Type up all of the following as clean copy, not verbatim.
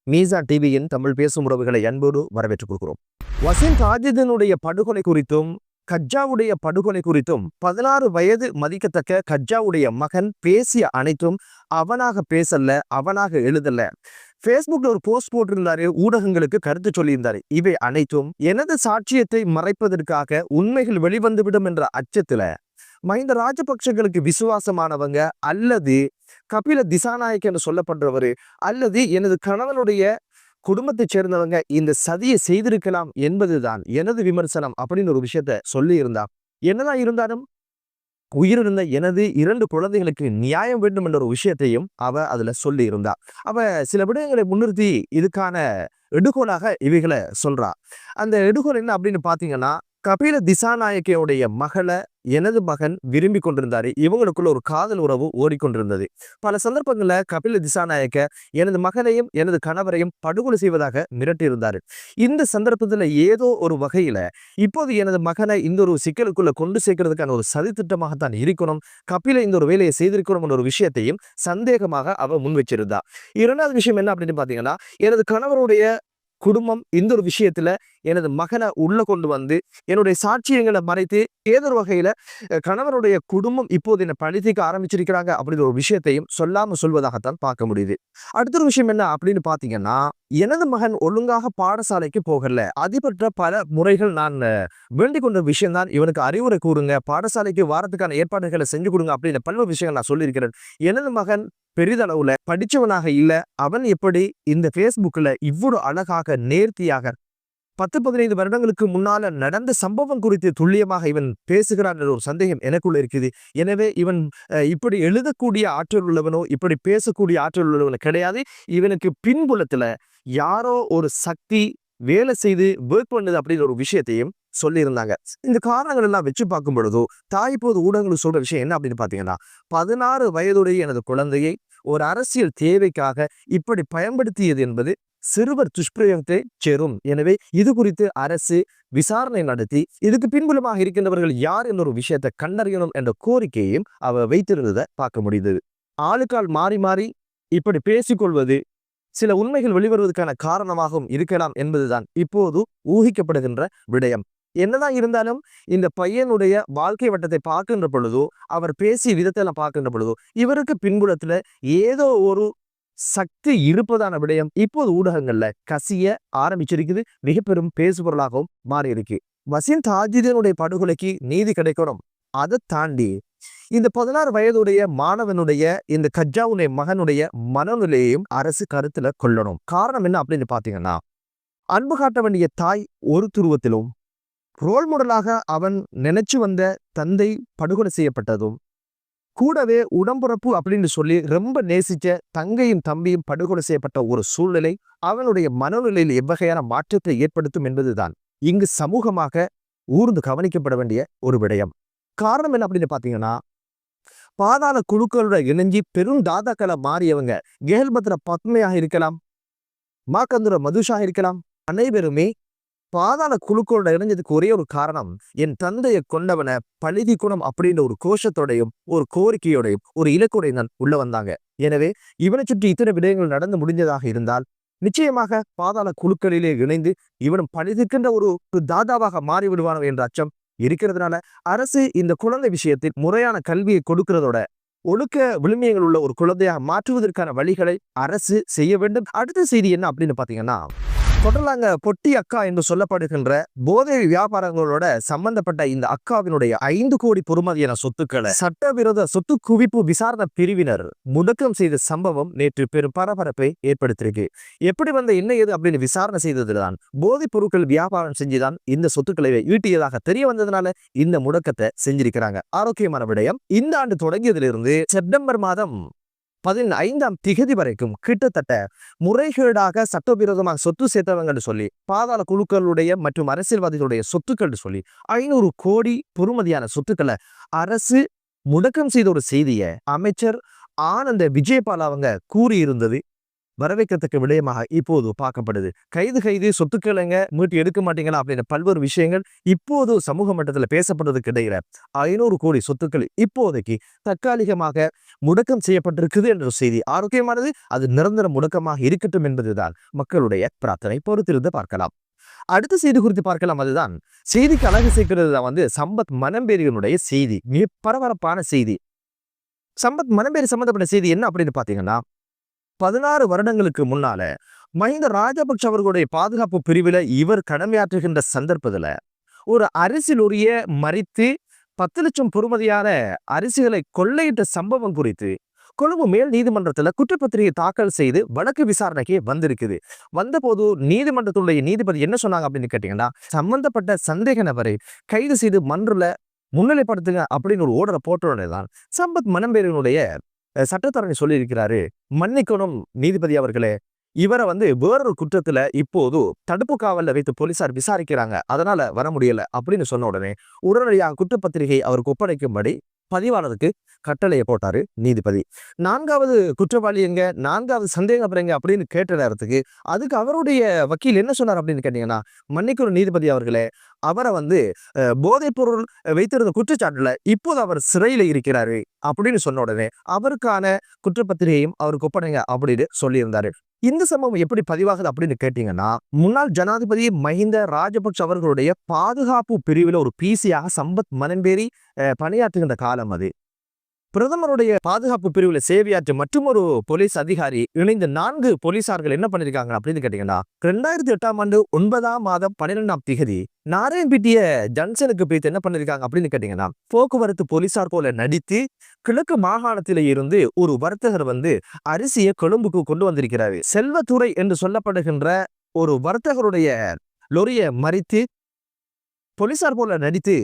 மீசா டிவியின் தமிழ் பேசும் உறவுகளை அன்போடு வரவேற்றுக் கொள்கிறோம். வசீம் தாஜுதீனுடைய படுகொலை குறித்தும் கஜ்ஜாவுடைய படுகொலை குறித்தும் 16 வயது மதிக்கத்தக்க கஜ்ஜாவுடைய மகன் பேசிய அனைத்தும் அவனாக பேசல, அவனாக எழுதல. பேஸ்புக்ல ஒரு போஸ்ட் போட்டிருந்தாரு, ஊடகங்களுக்கு கருத்து சொல்லியிருந்தாரு. இவை அனைத்தும் எனது சாட்சியத்தை மறைப்பதற்காக உண்மைகள் வெளிவந்துவிடும் என்ற அச்சத்துல மஹிந்த ராஜபக்சங்களுக்கு விசுவாசமானவங்க அல்லது கபில திசாநாயக் என்று சொல்லப்படுறவரு அல்லது எனது கணவனுடைய குடும்பத்தை சேர்ந்தவங்க இந்த சதியை செய்திருக்கலாம் என்பதுதான் எனது விமர்சனம் அப்படின்னு ஒரு விஷயத்த சொல்லி இருந்தா. என்னதான் இருந்தாலும் உயிரிழந்த எனது 2 குழந்தைகளுக்கு நியாயம் வேண்டும் என்ற ஒரு விஷயத்தையும் அவ அதுல சொல்லி இருந்தா. அவ சில விடயங்களை முன்னிறுத்தி இதுக்கான எடுகோலாக இவைகளை சொல்றா. அந்த எடுகோல் என்ன அப்படின்னு பாத்தீங்கன்னா, கபில திசாநாயக்கையுடைய மகளை எனது மகன் விரும்பி கொண்டிருந்தாரு. இவங்களுக்குள்ள ஒரு காதல் உறவு ஓடிக்கொண்டிருந்தது. பல சந்தர்ப்பங்கள்ல கபில திசாநாயக்க எனது மகனையும் எனது கணவரையும் படுகொலை செய்வதாக மிரட்டியிருந்தாரு. இந்த சந்தர்ப்பத்துல ஏதோ ஒரு வகையில இப்போது எனது மகனை இந்த ஒரு சிக்கலுக்குள்ள கொண்டு சேர்க்கிறதுக்கான ஒரு சதித்திட்டமாகத்தான் இருக்கணும், கபில இந்த ஒரு வேலையை செய்திருக்கணும் என்ற ஒரு விஷயத்தையும் சந்தேகமாக அவ முன் வச்சிருந்தா. 2வது விஷயம் என்ன அப்படின்னு பாத்தீங்கன்னா, எனது கணவருடைய குடும்பம் இந்த ஒரு விஷயத்துல எனது மகனை உள்ள கொண்டு வந்து என்னுடைய சாட்சியங்களை மறைத்து ஏதோ ஒரு வகையில கணவருடைய குடும்பம் இப்போது என்ன பழித்திக்க ஆரம்பிச்சிருக்கிறாங்க அப்படிங்கிற ஒரு விஷயத்தையும் சொல்லாம சொல்வதாகத்தான் பார்க்க முடியுது. அடுத்த ஒரு விஷயம் என்ன அப்படின்னு பாத்தீங்கன்னா, எனது மகன் ஒழுங்காக பாடசாலைக்கு போகல. அதிபற்ற பல முறைகள் நான் வேண்டிக் கொண்ட விஷயம் தான், இவனுக்கு அறிவுரை கூறுங்க, பாடசாலைக்கு வாரத்துக்கான ஏற்பாடுகளை செஞ்சு கொடுங்க அப்படின்னு பல்வேறு விஷயங்கள் நான் சொல்லியிருக்கிறேன். எனது மகன் பெரிதளவுல படிச்சவனாக இல்ல, அவன் எப்படி இந்த பேஸ்புக்ல இவ்வளவு அழகாக நேர்த்தியாக 10-15 வருடங்களுக்கு முன்னால நடந்த சம்பவம் குறித்து துல்லியமாக இவன் பேசுகிறான் என்ற ஒரு சந்தேகம் எனக்குள்ள இருக்குது. எனவே இவன் இப்படி எழுதக்கூடிய ஆற்றல் உள்ளவனோ இப்படி பேசக்கூடிய ஆற்றல் உள்ளவனோ கிடையாது. இவனுக்கு பின்புலத்துல யாரோ ஒரு சக்தி வேலை செய்து ஒர்க் பண்ணுது அப்படிங்கிற ஒரு விஷயத்தையும் சொல்லியிருந்தாங்க. இந்த காரணங்கள் எல்லாம் வச்சு பார்க்கும் பொழுதோ தாய் இப்போது ஊடகங்கள் சொல்ற விஷயம் என்ன அப்படின்னு பாத்தீங்கன்னா, 16 வயதுடைய எனது குழந்தையை ஒரு அரசியல் தேவைக்காக இப்படி பயன்படுத்தியது என்பது சிறுவர் துஷ்பிரயோகத்தை சேரும். எனவே இது குறித்து அரசு விசாரணை நடத்தி இதுக்கு பின்புலமாக இருக்கின்றவர்கள் யார் என்ற ஒரு விஷயத்தை கண்டறியணும் என்ற கோரிக்கையையும் அவ வைத்திருந்ததை பார்க்க முடியுது. ஆளுக்கால் மாறி மாறி இப்படி பேசிக்கொள்வது சில உண்மைகள் வெளிவருவதற்கான காரணமாகவும் இருக்கலாம் என்பதுதான் இப்போது ஊகிக்கப்படுகின்ற விடயம். என்னதான் இருந்தாலும் இந்த பையனுடைய வாழ்க்கை வட்டத்தை பார்க்கின்ற பொழுதோ அவர் பேசிய விதத்தை பார்க்கின்ற பொழுதோ இவருக்கு பின்புலத்துல ஏதோ ஒரு சக்தி இருப்பதான விடயம் இப்போது ஊடகங்கள்ல கசிய ஆரம்பிச்சிருக்குது. மிக பெரும் பேசுபொருளாகவும் மாறி இருக்கு. வசீம் தாஜுதீனுடைய படுகொலைக்கு நீதி கிடைக்கணும். அதை தாண்டி இந்த 16 வயதுடைய மாணவனுடைய இந்த கஜ்ஜாவுடைய மகனுடைய மனநிலையையும் அரசு கருத்துல கொள்ளணும். காரணம் என்ன அப்படின்னு பாத்தீங்கன்னா, அன்பு காட்ட வேண்டிய தாய் ஒரு துருவத்திலும் ரோல் மாடலாக அவன் நினைச்சு வந்த தந்தை படுகொலை செய்யப்பட்டதும், கூடவே உடம்புறப்பு அப்படின்னு சொல்லி ரொம்ப நேசிச்ச தங்கையும் தம்பியும் படுகொலை செய்யப்பட்ட ஒரு சூழ்நிலை அவனுடைய மனநிலையில் எவ்வகையான மாற்றத்தை ஏற்படுத்தும் என்பதுதான் இங்கு சமூகமாக ஊர்ந்து கவனிக்கப்பட வேண்டிய ஒரு விடயம். காரணம் என்ன அப்படின்னு பாத்தீங்கன்னா, பாதாள குழுக்களோட இணைஞ்சி பெரும் தாதாக்களை மாறியவங்க கேல்பத்ர பத்மையாக இருக்கலாம், மாக்கந்துர மதுஷாக இருக்கலாம், அனைவருமே பாதாள குழுக்களோட இணைஞ்சதுக்கு ஒரே ஒரு காரணம், என் தந்தையை கொண்டவனை பழிதிக்கணும் அப்படின்ற ஒரு கோஷத்தோடையும் ஒரு கோரிக்கையோடையும் ஒரு இலக்கோடையும் தான் உள்ள வந்தாங்க. எனவே இவனை சுற்றி இத்தனை விடயங்கள் நடந்து முடிஞ்சதாக இருந்தால் நிச்சயமாக பாதாள குழுக்களிலே இணைந்து இவனும் பழிதிக்கின்ற ஒரு தாதாவாக மாறிவிடுவானோ என்ற அச்சம் இருக்கிறதுனால அரசு இந்த குழந்தை விஷயத்தில் முறையான கல்வியை கொடுக்கிறதோட ஒழுக்க விழுமியங்கள் உள்ள ஒரு குழந்தையாக மாற்றுவதற்கான வழிகளை அரசு செய்ய வேண்டும். அடுத்த செய்தி என்ன அப்படின்னு பாத்தீங்கன்னா, தொடர்லாங்க பொட்டி அக்கா என்று சொல்லப்படுகின்ற போதை வியாபாரங்களோட சம்பந்தப்பட்ட இந்த அக்காவினுடைய 5 கோடி பொறுமதியான சொத்துக்களை சட்டவிரோத சொத்து குவிப்பு விசாரணை பிரிவினர் முடக்கம் செய்த சம்பவம் நேற்று பெரும் பரபரப்பை ஏற்படுத்தியிருக்கு. எப்படி வந்த என்ன ஏது அப்படின்னு விசாரணை செய்ததுதான் போதைப் பொருட்கள் வியாபாரம் செஞ்சுதான் இந்த சொத்துக்களை ஈட்டியதாக தெரிய வந்ததுனால இந்த முடக்கத்தை செஞ்சிருக்கிறாங்க. ஆரோக்கியமான விடயம். இந்த ஆண்டு தொடங்கியதிலிருந்து செப்டம்பர் மாதம் 15ஆம் திகதி வரைக்கும் கிட்டத்தட்ட முறைகேடாக சட்டவிரோதமாக சொத்து சேர்த்தவங்க சொல்லி பாதாள குழுக்களுடைய மற்றும் அரசியல்வாதிகளுடைய சொத்துக்கள் சொல்லி 500 கோடி பொறுமதியான சொத்துக்களை அரசு முடக்கம் செய்த ஒரு செய்தியை அமைச்சர் ஆனந்த விஜயபால் அவங்க கூறியிருந்தது வரவேற்கத்தக்க விடயமாக இப்போது பார்க்கப்படுது. கைது சொத்துக்களை மீட்டு எடுக்க மாட்டீங்களா அப்படின்ற பல்வேறு விஷயங்கள் இப்போது சமூக மட்டத்தில் பேசப்படுறதுக்கு இடையில 500 கோடி சொத்துக்கள் இப்போதைக்கு தற்காலிகமாக முடக்கம் செய்யப்பட்டிருக்குது என்ற செய்தி ஆரோக்கியமானது. அது நிரந்தர முடக்கமாக இருக்கட்டும் என்பதுதான் மக்களுடைய பிரார்த்தனை. பொறுத்திருந்து பார்க்கலாம். அடுத்த செய்தி குறித்து பார்க்கலாம். அதுதான் செய்திக்கு அழகு சேர்க்கிறது தான் சம்பத் மனம்பேரியினுடைய செய்தி. மிக பரபரப்பான செய்தி. சம்பத் மனம்பேரி சம்பந்தப்பட்ட செய்தி என்ன அப்படின்னு பாத்தீங்கன்னா, 16 வருடங்களுக்கு முன்னால மஹிந்த ராஜபக்ஷ அவர்களுடைய பாதுகாப்பு பிரிவில் இவர் கடமையாற்றுகின்ற சந்தர்ப்பத்துல ஒரு அரிசி லொரிய மறித்து 10 லட்சம் பொறுமதியான அரிசிகளை கொள்ளையிட்ட சம்பவம் குறித்து கொழும்பு மேல் நீதிமன்றத்துல குற்றப்பத்திரிகை தாக்கல் செய்து வழக்கு விசாரணைக்கு வந்திருக்குது. வந்தபோது நீதிமன்றத்துடைய நீதிபதி என்ன சொன்னாங்க அப்படின்னு கேட்டீங்கன்னா, சம்பந்தப்பட்ட சந்தேக நபரை கைது செய்து மன்றுல முன்னிலைப்படுத்துங்க அப்படின்னு ஒரு ஓர்டரை போட்டோடனே தான் சம்பத் மனம்பேரியினுடைய சட்டத்தரணி சொல்லி இருக்கிறாரு, மன்னிக்கணும் நீதிபதி அவர்களே, இவரை வேறொரு குற்றத்துல இப்போது தடுப்பு காவல்ல வைத்து போலீசார் விசாரிக்கிறாங்க, அதனால வர முடியல அப்படின்னு சொன்ன உடனே உடனடியாக குற்றப்பத்திரிகை அவருக்கு ஒப்படைக்கும்படி பதிவாளருக்கு கட்டளையை போட்டாரு நீதிபதி. 4வது குற்றவாளி எங்க, 4வது சந்தேகம் எங்க அப்படின்னு கேட்ட நேரத்துக்கு அதுக்கு அவருடைய வக்கீல் என்ன சொன்னார் அப்படின்னு கேட்டீங்கன்னா, மன்னிக்கணும் நீதிபதி அவர்களே, அவரை போதைப் பொருள் வைத்திருந்த குற்றச்சாட்டுல இப்போது அவர் சிறையில இருக்கிறாரு அப்படின்னு சொன்ன உடனே அவருக்கான குற்றப்பத்திரிகையும் அவருக்கு ஒப்படைங்க அப்படின்னு சொல்லியிருந்தாரு. இந்த சம்பவம் எப்படி பதிவாகுது அப்படின்னு கேட்டீங்கன்னா, முன்னாள் ஜனாதிபதி மஹிந்த ராஜபக்ஷ அவர்களுடைய பாதுகாப்பு பிரிவில் ஒரு பிசியாக சம்பத் மனம்பேரி பணியாற்றுகின்ற காலம் அது. பிரதமருடைய பாதுகாப்பு பிரிவுல சேவையாற்ற மற்றொரு போலீஸ் அதிகாரி இணைந்த 4 போலீசார்கள் என்ன பண்ணிருக்காங்க அப்படின்னு கேட்டீங்கன்னா, 2008ஆம் ஆண்டு 9ஆம் மாதம் 12ஆம் திகதி நாராயண்பிட்டிய ஜங்ஷனுக்கு போயிட்டு என்ன பண்ணிருக்காங்க அப்படின்னு கேட்டீங்கன்னா, போக்குவரத்து போலீசார் போல நடித்து கிழக்கு மாகாணத்தில இருந்து ஒரு வர்த்தகர் அரிசியை கொழும்புக்கு கொண்டு வந்திருக்கிறாரு. செல்வத்துறை என்று சொல்லப்படுகின்ற ஒரு வர்த்தகருடைய லொரியை மறித்து போலீசார் போல நடித்து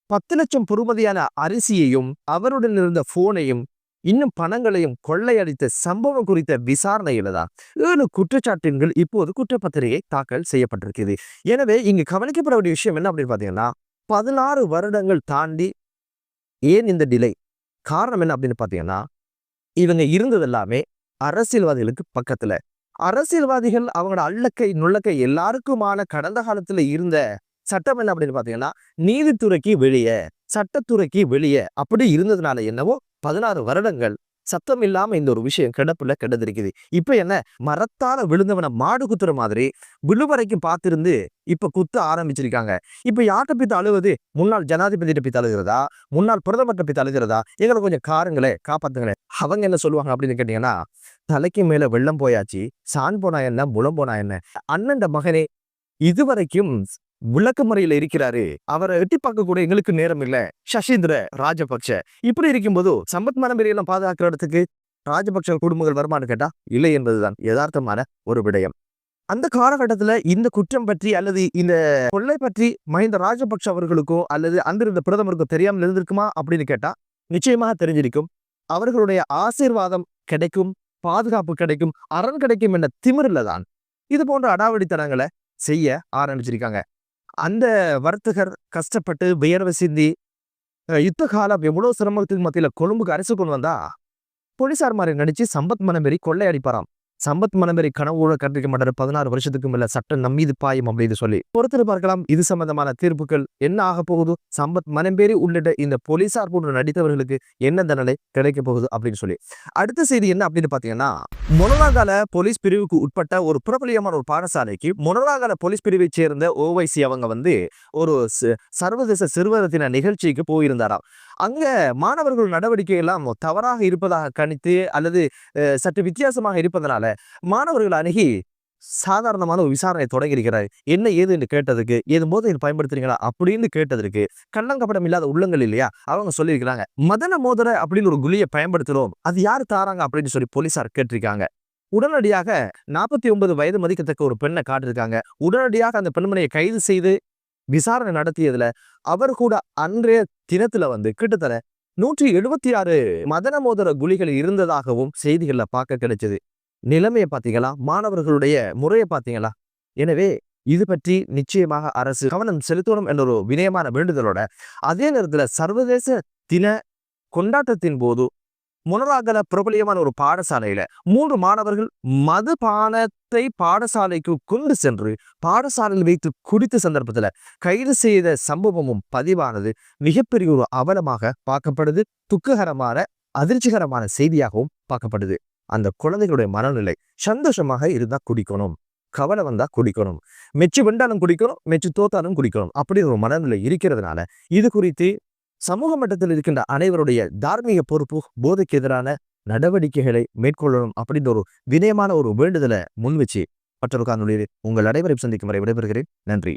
10 லட்சம் பொறுமதியான அரிசியையும் அவருடன் இருந்த போனையும் இன்னும் பணங்களையும் கொள்ளையடித்த சம்பவம் குறித்த விசாரணையில தான் 7 குற்றச்சாட்டுகள் இப்போது குற்றப்பத்திரிகை தாக்கல் செய்யப்பட்டிருக்குது. எனவே இங்கு கவனிக்கப்பட வேண்டிய விஷயம் என்ன அப்படின்னு பாத்தீங்கன்னா, 16 வருடங்கள் தாண்டி ஏன் இந்த டிலே? காரணம் என்ன அப்படின்னு பாத்தீங்கன்னா, இவங்க இருந்தது எல்லாமே அரசியல்வாதிகளுக்கு பக்கத்துல. அரசியல்வாதிகள் அவங்களோட அள்ளக்கை நுள்ளக்கை எல்லாருக்குமான கடந்த காலத்துல இருந்த சட்டம் என்ன அப்படின்னு பாத்தீங்கன்னா, நீதித்துறைக்கு வெளியே, சட்டத்துறைக்கு வெளியே அப்படி இருந்ததுனால என்னவோ 16 வருடங்கள் சத்தம் இல்லாம இந்த ஒரு விஷயம் கிடப்புல கிடந்திருக்குது. இப்ப என்ன, மரத்தால விழுந்தவன மாடு குத்துற மாதிரி விழுவரைக்கும் பார்த்திருந்து இப்ப குத்த ஆரம்பிச்சிருக்காங்க. இப்ப யார்கிட்ட பித்து அழுவது? முன்னாள் ஜனாதிபதிட்ட பித்து அழுகிறதா, முன்னாள் பிரதமர்கிட்ட பித்து அழுகிறதா? எங்களை கொஞ்சம் காருங்களே, காப்பாத்துங்களே. அவங்க என்ன சொல்லுவாங்க அப்படின்னு கேட்டீங்கன்னா, தலைக்கு மேல வெள்ளம் போயாச்சு, சான் போனா என்ன, முளம் போனா என்ன, அண்ணன் மகனே இதுவரைக்கும் விளக்க முறையில இருக்கிறாரு, அவரை எட்டி பார்க்க கூட எங்களுக்கு நேரம் இல்ல, சசீந்திர ராஜபக்ஷ. இப்படி இருக்கும்போது சம்பத் மனம்பேரியெல்லாம் பாதுகாக்கிற இடத்துக்கு ராஜபக்ஷ குடும்பங்கள் வருமானு கேட்டா இல்லை என்பதுதான் யதார்த்தமான ஒரு விடயம். அந்த காலகட்டத்துல இந்த குற்றம் பற்றி அல்லது இந்த கொள்ளை பற்றி மஹிந்த ராஜபக்ஷ அவர்களுக்கோ அல்லது அங்கிருந்த பிரதமருக்கோ தெரியாமல் இருந்திருக்குமா அப்படின்னு கேட்டா நிச்சயமாக தெரிஞ்சிருக்கும். அவர்களுடைய ஆசீர்வாதம் கிடைக்கும், பாதுகாப்பு கிடைக்கும், அரண் கிடைக்கும் என்ற திமிரில தான் இது போன்ற அடாவடித்தனங்களை செய்ய ஆரம்பிச்சிருக்காங்க. அந்த வர்த்தகர் கஷ்டப்பட்டு வியர்வை சிந்தி யுத்த காலம் எவ்வளவு சிரமத்துக்கு மத்தியில கொழும்புக்கு அரிசி கொண்டு வந்தா போலீசார் மாதிரி நடிச்சு சம்பத் மனம்பேரி கொள்ளையடிப்பாராம். சம்பத் மனம்பேரி கனவோட கண்டிருக்க மாட்டாரு. 16 வருஷத்துக்கு மேல சட்டம் நம்மீது பாயும் அப்படின்னு சொல்லி பொறுத்து பார்க்கலாம். இது சம்பந்தமான தீர்ப்புகள் என்ன ஆக போகுது, சம்பத் மனம்பேரி உள்ளிட்ட இந்த போலீசார் போன்ற நடித்தவர்களுக்கு என்ன தண்டனை கிடைக்க போகுது அப்படின்னு சொல்லி. அடுத்த செய்தி என்ன அப்படின்னு பாத்தீங்கன்னா, மொனராகல போலீஸ் பிரிவுக்கு உட்பட்ட ஒரு பிரபலியமான ஒரு பாடசாலைக்கு மொனராகல போலீஸ் பிரிவை சேர்ந்த ஓவைசி அவங்க ஒரு சர்வதேச சிறுவர் தின நிகழ்ச்சிக்கு போயிருந்தாராம். அங்க மாணவர்கள் நடவடிக்கை எல்லாம் தவறாக இருப்பதாக கணித்து அல்லது சற்று வித்தியாசமாக இருப்பதனால மாணவர்கள் அணுகி சாதாரணமான ஒரு விசாரணை தொடங்கி இருக்கிறார். என்ன ஏதுன்னு கேட்டதுக்கு, ஏது மோதையில் பயன்படுத்துறீங்களா அப்படின்னு கேட்டதற்கு கள்ளங்கப்படம் இல்லாத உள்ளங்கள் இல்லையா, அவங்க சொல்லியிருக்கிறாங்க, மதன மோதிர அப்படின்னு ஒரு குழியை பயன்படுத்துறோம், அது யாரு தாராங்க அப்படின்னு சொல்லி போலீசார் கேட்டிருக்காங்க. உடனடியாக 49 வயது மதிக்கத்தக்க ஒரு பெண்ணை காட்டிருக்காங்க. உடனடியாக அந்த பெண்மணியை கைது செய்து விசாரணை நடத்தியதுல அவர் கூட அன்றைய தினத்துல கிட்டத்தட்ட 176 மதன மோதிர குழிகள் இருந்ததாகவும் செய்திகள்ல பார்க்க கிடைச்சது. நிலைமையை பார்த்தீங்களா, மாணவர்களுடைய முறையை பார்த்தீங்களா? எனவே இது பற்றி நிச்சயமாக அரசு கவனம் செலுத்தணும் என்ற ஒரு வினயமான வேண்டுதலோட அதே நேரத்துல சர்வதேச தின கொண்டாட்டத்தின் போது முனராகல பிரபலியமான ஒரு பாடசாலையில 3 மாணவர்கள் மதுபானத்தை பாடசாலைக்கு கொண்டு சென்று பாடசாலையில் வைத்து குடித்த சந்தர்ப்பத்துல கைது செய்த சம்பவமும் பதிவானது மிகப்பெரிய ஒரு அவலமாக பார்க்கப்படுது. துக்ககரமான அதிர்ச்சிகரமான செய்தியாகவும் பார்க்கப்படுது. அந்த குழந்தைகளுடைய மனநிலை சந்தோஷமாக இருந்தா குடிக்கணும், கவலை வந்தா குடிக்கணும், மெச்சு வெண்டாலும் குடிக்கணும், மெச்சு தோத்தாலும் குடிக்கணும் அப்படின்னு ஒரு மனநிலை இருக்கிறதுனால இது குறித்து சமூக மட்டத்தில் இருக்கின்ற அனைவருடைய தார்மீக பொறுப்பு போதைக்கு எதிரான நடவடிக்கைகளை மேற்கொள்ளணும் அப்படின்ற ஒரு வினயமான ஒரு வேண்டுதலை முன்வச்சு மற்றொரு காணொலியில் உங்கள் அனைவரையும் சந்திக்கும் வரை விடைபெறுகிறேன். நன்றி.